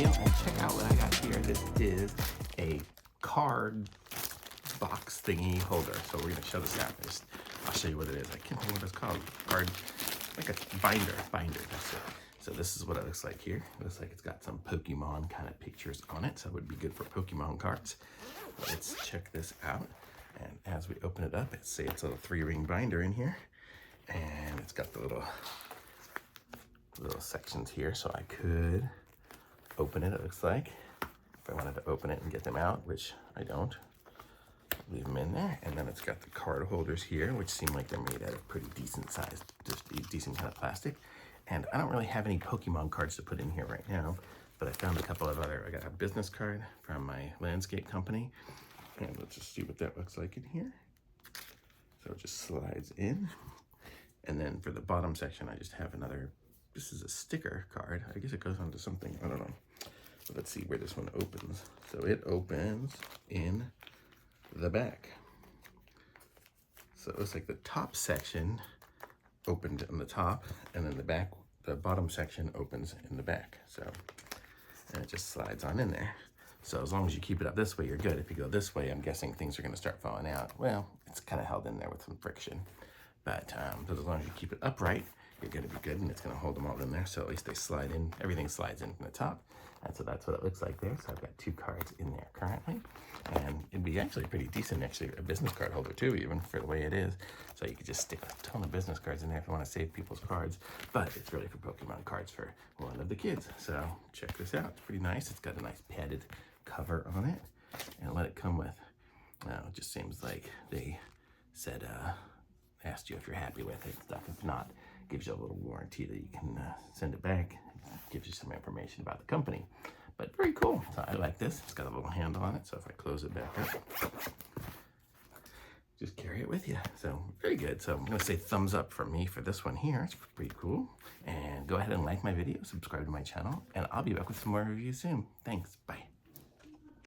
video and check out what I got here. This is a card box thingy holder. So we're gonna show this out. I'll show you what it is. I can't think what it's called. Card, like a binder, that's it. So this is what it looks like here. It looks like it's got some Pokemon kind of pictures on it. So it would be good for Pokemon cards. Let's check this out. And as we open it up, it's a little 3-ring binder in here. And it's got the little sections here. So I could open it, it looks like. If I wanted to open it and get them out, which I don't. Leave them in there. And then it's got the card holders here, which seem like they're made out of pretty decent size, just decent kind of plastic. And I don't really have any Pokemon cards to put in here right now, but I found a couple of other, I got a business card from my landscape company. And let's just see what that looks like in here. So it just slides in. And then for the bottom section, I just have another, this is a sticker card. I guess it goes onto something, I don't know. But let's see where this one opens. So it opens in the back. So it looks like the top section opened on the top, and then the bottom section opens in the back. So, and it just slides on in there. So as long as you keep it up this way, you're good. If you go this way, I'm guessing things are gonna start falling out. Well, it's kind of held in there with some friction. But as long as you keep it upright, you're gonna be good, and it's gonna hold them all in there. So at least they slide in, everything slides in from the top. And so that's what it looks like there. So I've got 2 cards in there currently. And it'd be actually pretty decent, actually, a business card holder too, even for the way it is. So you could just stick a ton of business cards in there if you want to save people's cards. But it's really for Pokemon cards for one of the kids. So check this out. It's pretty nice. It's got a nice padded cover on it. And let it come with, it just seems like they said, asked you if you're happy with it and stuff. If not, gives you a little warranty that you can send it back. Gives you some information about the company. But very cool. So I like this. It's got a little handle on it. So if I close it back up, just carry it with you. So very good. So I'm going to say thumbs up from me for this one here. It's pretty cool. And go ahead and like my video, subscribe to my channel, and I'll be back with some more reviews soon. Thanks. Bye.